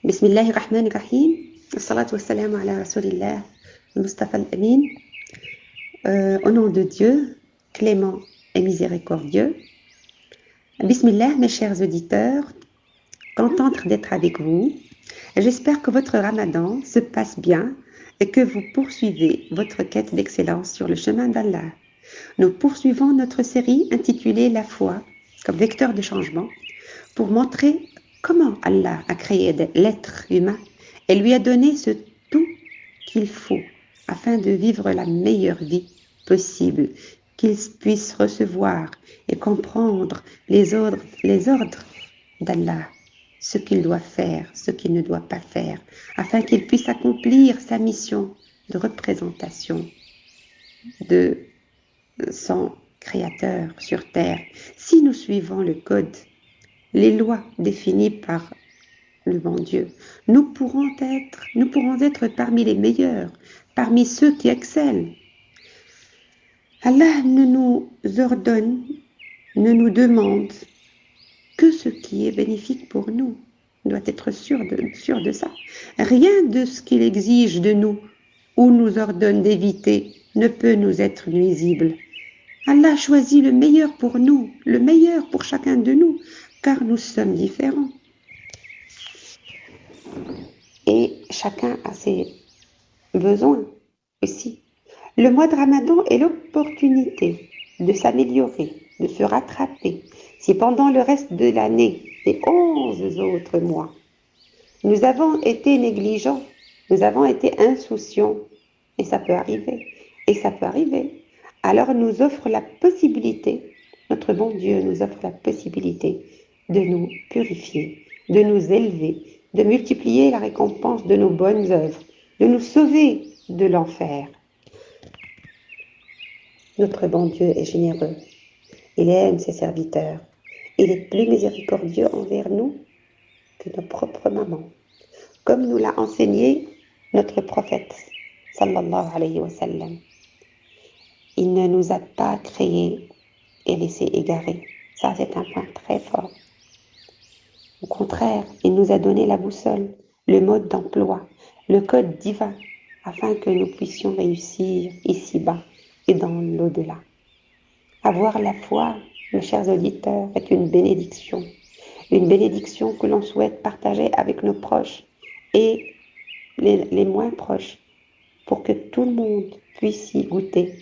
Bismillahirrahmanirrahim. Salatu wassalamu ala rasulillah, Mustafa al-Amin. Au nom de Dieu, clément et miséricordieux. Bismillah, mes chers auditeurs, contente d'être avec vous. J'espère que votre ramadan se passe bien et que vous poursuivez votre quête d'excellence sur le chemin d'Allah. Nous poursuivons notre série intitulée La foi comme vecteur de changement pour montrer comment Allah a créé l'être humain et lui a donné ce tout qu'il faut afin de vivre la meilleure vie possible, qu'il puisse recevoir et comprendre les ordres d'Allah, ce qu'il doit faire, ce qu'il ne doit pas faire, afin qu'il puisse accomplir sa mission de représentation de son Créateur sur terre. Si nous suivons le code, les lois définies par le bon Dieu, nous pourrons être parmi les meilleurs, parmi ceux qui excellent. Allah ne nous ordonne, ne nous demande que ce qui est bénéfique pour nous. On doit être sûr de ça. Rien de ce qu'il exige de nous ou nous ordonne d'éviter ne peut nous être nuisible. Allah choisit le meilleur pour nous, le meilleur pour chacun de nous, car nous sommes différents. Et chacun a ses besoins aussi. Le mois de Ramadan est l'opportunité de s'améliorer, de se rattraper. Si pendant le reste de l'année, les 11 autres mois, nous avons été négligents, nous avons été insouciants, et ça peut arriver, alors nous offre la possibilité, notre bon Dieu nous offre la possibilité de nous purifier, de nous élever, de multiplier la récompense de nos bonnes œuvres, de nous sauver de l'enfer. Notre bon Dieu est généreux, il aime ses serviteurs, il est plus miséricordieux envers nous que nos propres mamans, comme nous l'a enseigné notre prophète, sallallahu alayhi wa sallam. Il ne nous a pas créés et laissés égarés. Ça, c'est un point très fort. Au contraire, il nous a donné la boussole, le mode d'emploi, le code divin, afin que nous puissions réussir ici-bas et dans l'au-delà. Avoir la foi, mes chers auditeurs, est une bénédiction que l'on souhaite partager avec nos proches et les moins proches, pour que tout le monde puisse y goûter,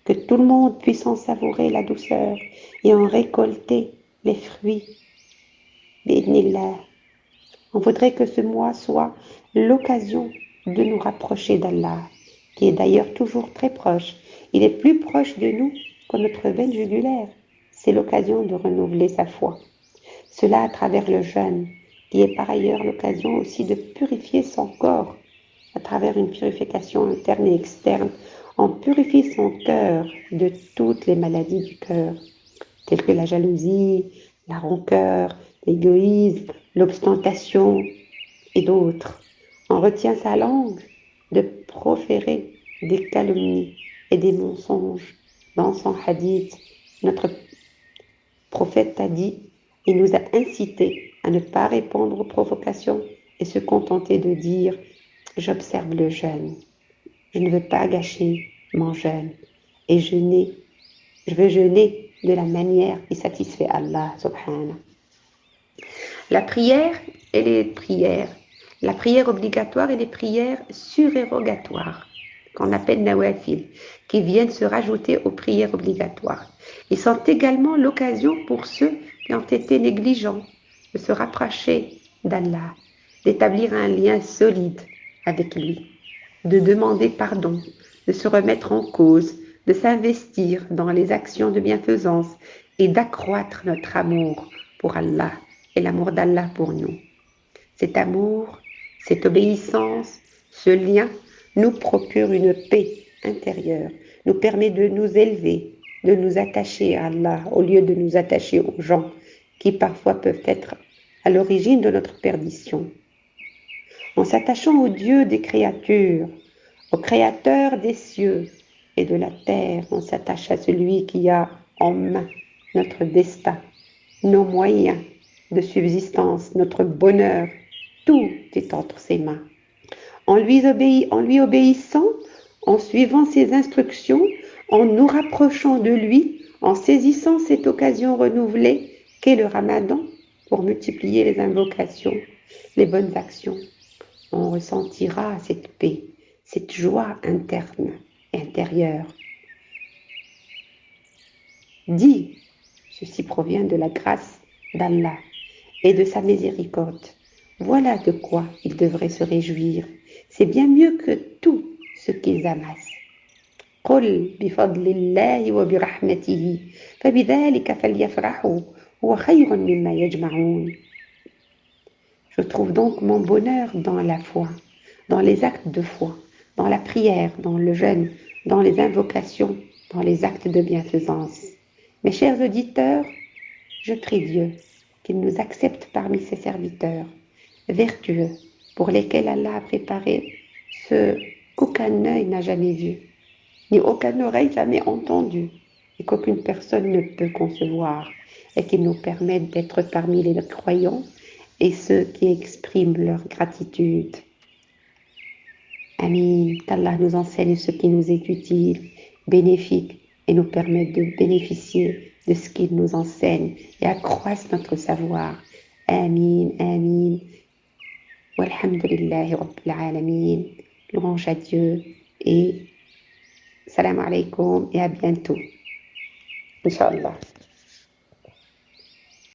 que tout le monde puisse en savourer la douceur et en récolter les fruits. Bi'idhnillah. On voudrait que ce mois soit l'occasion de nous rapprocher d'Allah, qui est d'ailleurs toujours très proche. Il est plus proche de nous que notre veine jugulaire. C'est l'occasion de renouveler sa foi. Cela à travers le jeûne, qui est par ailleurs l'occasion aussi de purifier son corps à travers une purification interne et externe. On purifie son cœur de toutes les maladies du cœur, telles que la jalousie, la rancœur, l'égoïsme, l'ostentation et d'autres. On retient sa langue de proférer des calomnies et des mensonges. Dans son hadith, notre prophète a dit, il nous a incités à ne pas répondre aux provocations et se contenter de dire « j'observe le jeûne ». Je ne veux pas gâcher mon jeûne et je veux jeûner de la manière qui satisfait Allah subhanahu. La prière obligatoire et les prières surérogatoires, qu'on appelle nawafil, qui viennent se rajouter aux prières obligatoires. Ils sont également l'occasion pour ceux qui ont été négligents de se rapprocher d'Allah, d'établir un lien solide avec lui, de demander pardon, de se remettre en cause, de s'investir dans les actions de bienfaisance et d'accroître notre amour pour Allah et l'amour d'Allah pour nous. Cet amour, cette obéissance, ce lien nous procure une paix intérieure, nous permet de nous élever, de nous attacher à Allah au lieu de nous attacher aux gens qui parfois peuvent être à l'origine de notre perdition. En s'attachant au Dieu des créatures, au Créateur des cieux et de la terre, on s'attache à celui qui a en main notre destin, nos moyens de subsistance, notre bonheur tout est entre ses mains. En lui obéissant, en suivant ses instructions, en nous rapprochant de lui, en saisissant cette occasion renouvelée qu'est le Ramadan pour multiplier les invocations, les bonnes actions, on ressentira cette paix, cette joie interne et intérieure. Dis, ceci provient de la grâce d'Allah et de sa miséricorde. Voilà de quoi ils devraient se réjouir. C'est bien mieux que tout ce qu'ils amassent. قل بفضل الله وبرحمته فبذلك فليفرحوا هو خير مما يجمعون. Je trouve donc mon bonheur dans la foi, dans les actes de foi, dans la prière, dans le jeûne, dans les invocations, dans les actes de bienfaisance. Mes chers auditeurs, je prie Dieu qu'il nous accepte parmi ses serviteurs vertueux pour lesquels Allah a préparé ce qu'aucun œil n'a jamais vu, ni aucune oreille jamais entendu, et qu'aucune personne ne peut concevoir, et qu'il nous permette d'être parmi les croyants et ceux qui expriment leur gratitude. Amin. Qu'Allah nous enseigne ce qui nous est utile, bénéfique, et nous permette de bénéficier de ce qu'il nous enseigne et accroisse notre savoir. Amin, amin. Walhamdulillahi Rabbil Alamin. Louange à Dieu et salam alaikum et à bientôt. Inch'Allah.